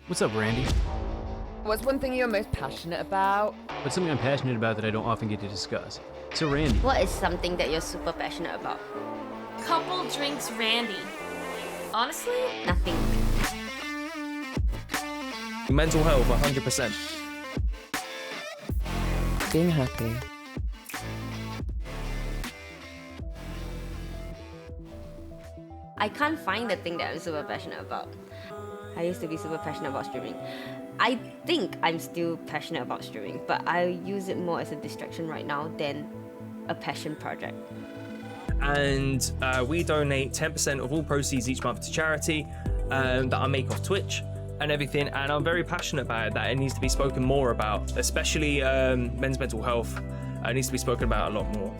What's up, Randy? What's one thing you're most passionate about? What's something I'm passionate about that I don't often get to discuss? So, Randy. What is something that you're super passionate about? CoupleDrinksRandy. Honestly? Nothing. Mental health, 100%. Being happy. I can't find the thing that I'm super passionate about. I used to be super passionate about streaming. I think I'm still passionate about streaming, but I use it more as a distraction right now than a passion project. And we donate 10% of all proceeds each month to charity that I make off Twitch and everything. And I'm very passionate about it, that it needs to be spoken more about, especially men's mental health. It needs to be spoken about a lot more.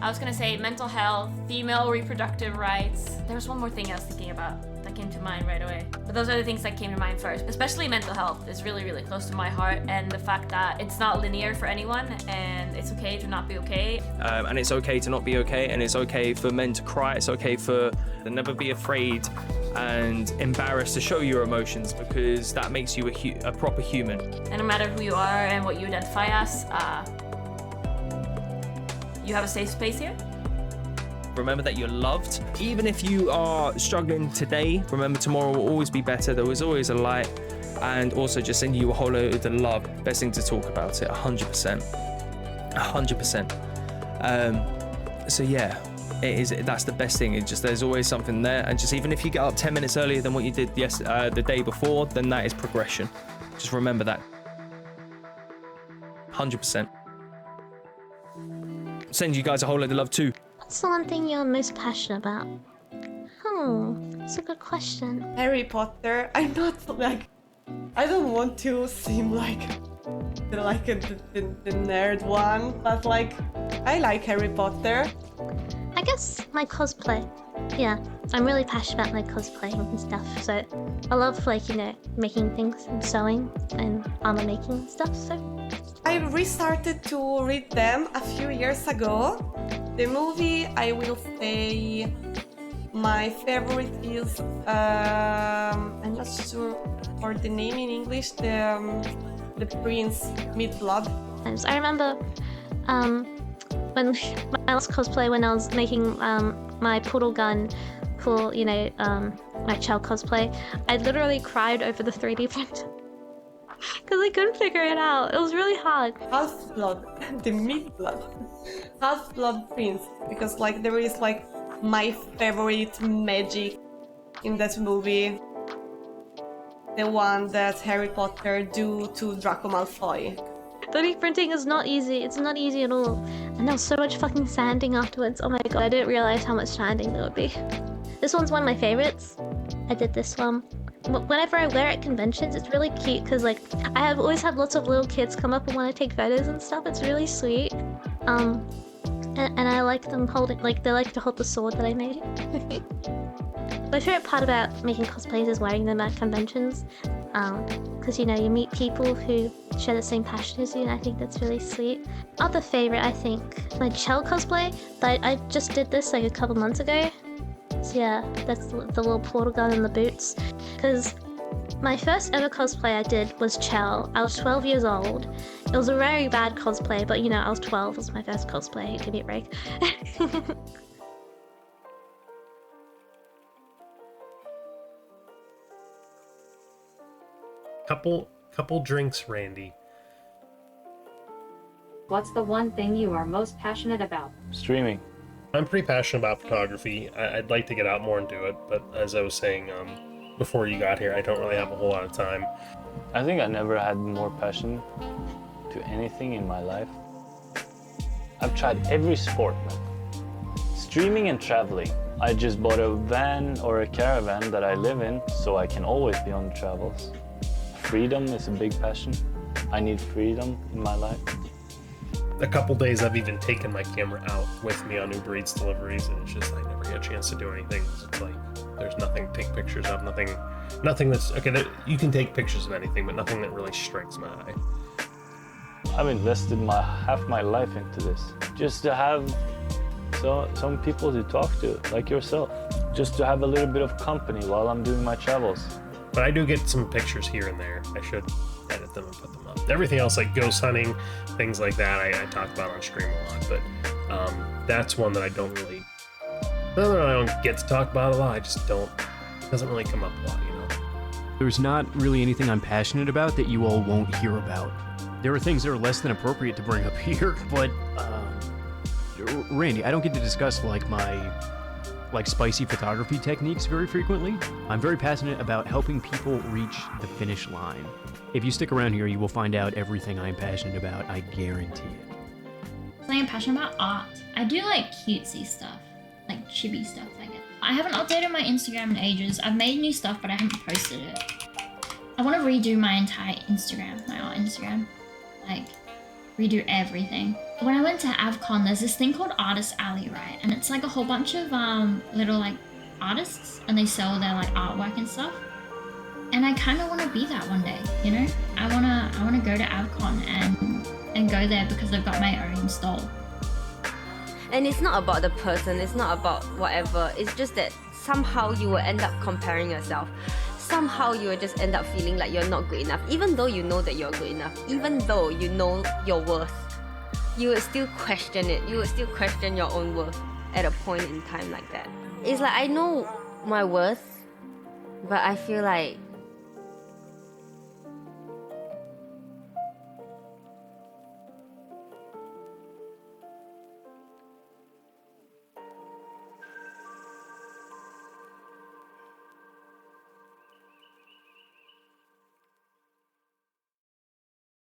I was gonna say mental health, female reproductive rights. There was one more thing I was thinking about that came to mind right away. But those are the things that came to mind first. Especially mental health is really, really close to my heart, and the fact that it's not linear for anyone, and it's okay to not be okay. And it's okay to not be okay, and it's okay for men to cry. It's okay to never be afraid and embarrassed to show your emotions, because that makes you a proper human. And no matter who you are and what you identify as, you have a safe space here. Remember that you're loved. Even if you are struggling today, remember tomorrow will always be better. There is always a light. And also just send you a whole load of love. Best thing to talk about it, 100%. 100%. So yeah, that's the best thing. It's just, there's always something there. And just even if you get up 10 minutes earlier than what you did the day before, then that is progression. Just remember that. 100%. Send you guys a whole load of love too. What's the one thing you're most passionate about? That's a good question. Harry Potter. I'm not like, I don't want to seem like the nerd one, but like, I like Harry Potter. I guess my cosplay. Yeah, I'm really passionate about my cosplaying and stuff. So I love making things and sewing and armor making and stuff. So I restarted to read them a few years ago. The movie, I will say, my favorite is, I'm not sure for the name in English, the Prince Mid-Blood. I remember when my last cosplay, when I was making my poodle gun for, my child cosplay, I literally cried over the 3D printer. Because I couldn't figure it out. It was really hard. Half-Blood, the Mid-Blood. Half-Blood Prince. Because there is my favorite magic in that movie. The one that Harry Potter do to Draco Malfoy. 3D printing is not easy. It's not easy at all. And there was so much fucking sanding afterwards. Oh my god, I didn't realize how much sanding there would be. This one's one of my favorites. I did this one. Whenever I wear it at conventions, it's really cute because I always have lots of little kids come up and want to take photos and stuff. It's really sweet. And I like them holding, they like to hold the sword that I made. My favorite part about making cosplays is wearing them at conventions. Because you meet people who share the same passion as you, and I think that's really sweet. Other favorite, I think, my Chell cosplay. I just did this a couple months ago. So yeah, that's the little portal gun and the boots. Because my first ever cosplay I did was Chell. I was 12 years old. It was a very bad cosplay, but I was 12. It was my first cosplay. Give me a break. Couple drinks, Randy. What's the one thing you are most passionate about? Streaming. I'm pretty passionate about photography. I'd like to get out more and do it, but as I was saying before you got here, I don't really have a whole lot of time. I think I never had more passion to anything in my life. I've tried every sport, man. Streaming and traveling. I just bought a van or a caravan that I live in, so I can always be on the travels. Freedom is a big passion. I need freedom in my life. A couple days I've even taken my camera out with me on Uber Eats deliveries, and it's just I never get a chance to do anything. It's like there's nothing to take pictures of, nothing that's okay. You can take pictures of anything, but nothing that really strikes my eye. I've invested half my life into this, just to have some people to talk to, like yourself, just to have a little bit of company while I'm doing my travels. But I do get some pictures here and there. I should edit them and put them up. Everything else, like ghost hunting, things like that, I talk about on stream a lot. But that's one that I don't really, not that I don't get to talk about a lot, I just don't, it doesn't really come up a lot, you know? There's not really anything I'm passionate about that you all won't hear about. There are things that are less than appropriate to bring up here, but Randy, I don't get to discuss like my spicy photography techniques very frequently. I'm very passionate about helping people reach the finish line. If you stick around here, you will find out everything I'm passionate about, I guarantee it. Something I'm passionate about, art. I do like cutesy stuff, like chibi stuff, I guess. I haven't updated my Instagram in ages. I've made new stuff, but I haven't posted it. I want to redo my entire Instagram, my art Instagram. Like, redo everything. When I went to AvCon, there's this thing called Artist Alley, right? And it's like a whole bunch of little like artists, and they sell their like artwork and stuff. And I kind of want to be that one day, you know? I wanna go to AvCon and go there because they've got my own stall. And it's not about the person, it's not about whatever. It's just that somehow you will end up comparing yourself. Somehow you will just end up feeling like you're not good enough, even though you know that you're good enough, even though you know your worth. You would still question it. You would still question your own worth at a point in time like that. It's like I know my worth, but I feel like